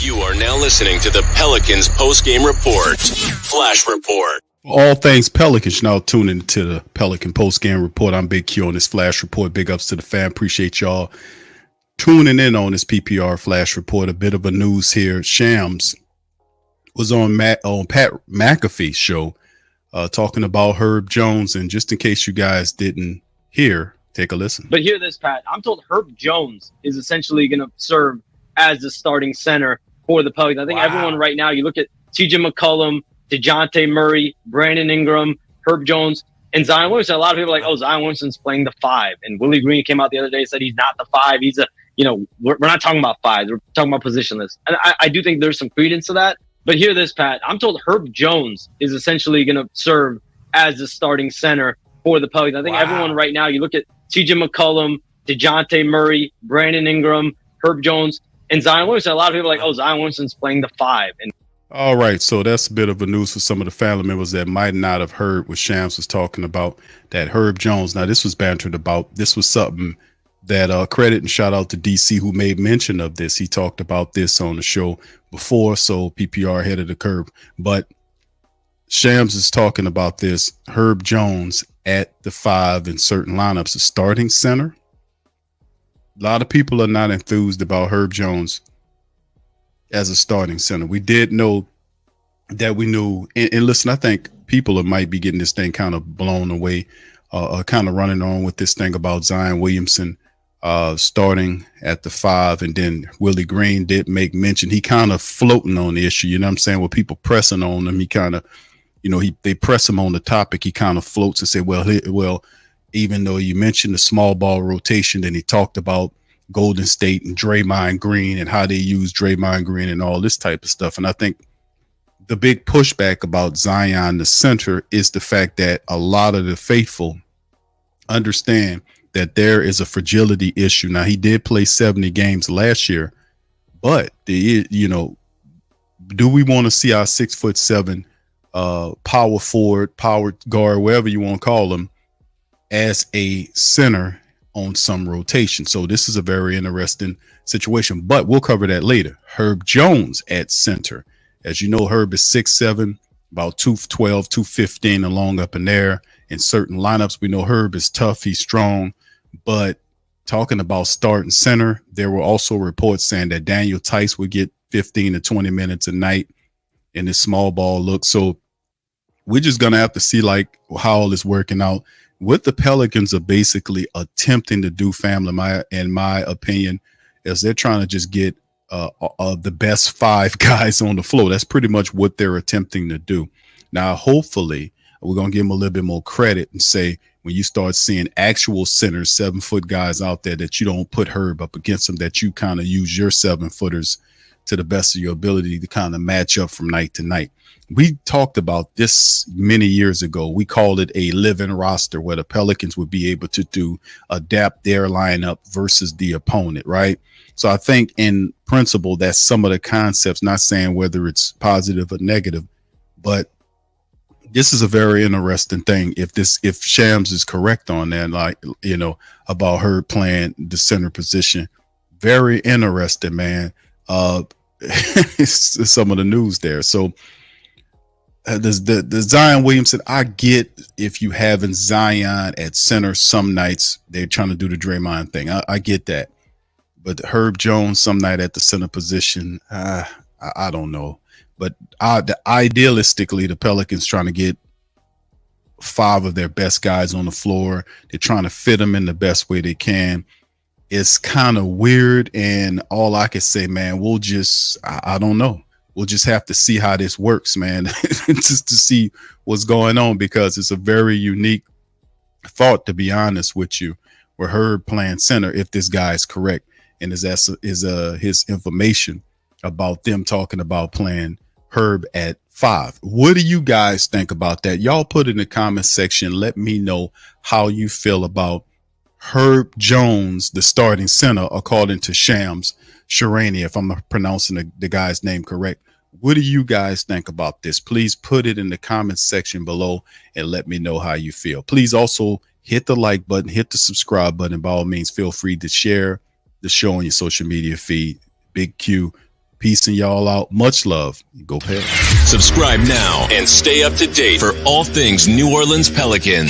You are now listening to the Pelicans post-game report. Flash report. All things Pelicans, now tuning into the Pelican post-game report. I'm Big Q on this flash report. Big ups to the fan. Appreciate y'all tuning in on this PPR flash report. A bit of a news here. Shams was on Pat McAfee Show talking about Herb Jones. And just in case you guys didn't hear, take a listen. But hear this, Pat. I'm told Herb Jones is essentially going to serve as the starting center for the Pelicans. I think everyone right now, you look at TJ McCollum, DeJounte Murray, Brandon Ingram, Herb Jones, and Zion Williamson. A lot of people are like, oh, Zion Williamson's playing the 5. And Willie Green came out the other day and said he's not the 5. He's we're not talking about 5s. We're talking about positionless. And I do think there's some credence to that. But hear this, Pat. I'm told Herb Jones is essentially going to serve as the starting center for the Pelicans. I think everyone right now, you look at TJ McCollum, DeJounte Murray, Brandon Ingram, Herb Jones, and Zion Williamson. A lot of people are like, oh, Zion Williamson's playing the 5. And all right, so that's a bit of a news for some of the family members that might not have heard what Shams was talking about, that Herb Jones. Now, this was bantered about. This was something that credit and shout out to DC who made mention of this. He talked about this on the show before, so PPR ahead of the curve. But Shams is talking about this. Herb Jones at the 5 in certain lineups, a starting center. A lot of people are not enthused about Herb Jones as a starting center. We did know that we knew, and listen, I think people might be getting this thing kind of blown away, kind of running on with this thing about Zion Williamson starting at the 5, and then Willie Green did make mention. He kind of floating on the issue, you know what I'm saying? With people pressing on him, he kind of, they press him on the topic. He kind of floats and say, well, even though you mentioned the small ball rotation, then he talked about Golden State and Draymond Green and how they use Draymond Green and all this type of stuff. And I think the big pushback about Zion, the center, is the fact that a lot of the faithful understand that there is a fragility issue. Now, he did play 70 games last year, but do we want to see our 6'7" power forward, power guard, whatever you want to call him, as a center on some rotation? So this is a very interesting situation, but we'll cover that later. Herb Jones at center. As you know, Herb is 6'7", about 212, 215 along up in there. In certain lineups, we know Herb is tough, he's strong, but talking about starting center, there were also reports saying that Daniel Tice would get 15 to 20 minutes a night in his small ball look. So we're just going to have to see how all is working out. What the Pelicans are basically attempting to do, family, in my opinion, is they're trying to just get the best 5 guys on the floor. That's pretty much what they're attempting to do. Now, hopefully, we're going to give them a little bit more credit and say, when you start seeing actual centers, 7-foot guys out there, that you don't put Herb up against them, that you kind of use your 7-footers to the best of your ability to kind of match up from night to night. We talked about this many years ago. We called it a living roster, where the Pelicans would be able to adapt their lineup versus the opponent, right? So I think in principle, that's some of the concepts, not saying whether it's positive or negative, but this is a very interesting thing. If Shams is correct on that, about her playing the center position, very interesting, man. It's some of the news there. So the Zion Williamson, I get if you having Zion at center some nights, they're trying to do the Draymond thing. I get that. But Herb Jones some night at the center position, I don't know. But idealistically, the Pelicans trying to get 5 of their best guys on the floor. They're trying to fit them in the best way they can. It's kind of weird, and all I can say, man, I don't know. We'll just have to see how this works, man, just to see what's going on, because it's a very unique thought, to be honest with you, where Herb playing center, if this guy is correct, and is his information about them talking about playing Herb at 5. What do you guys think about that? Y'all put it in the comment section. Let me know how you feel about Herb Jones, the starting center, according to Shams Charania, if I'm pronouncing the guy's name correct. What do you guys think about this? Please put it in the comment section below and let me know how you feel. Please also hit the like button, hit the subscribe button. By all means, feel free to share the show on your social media feed. Big Q Peace and y'all out. Much love. Go Pels. Subscribe now and stay up to date for all things New Orleans Pelicans.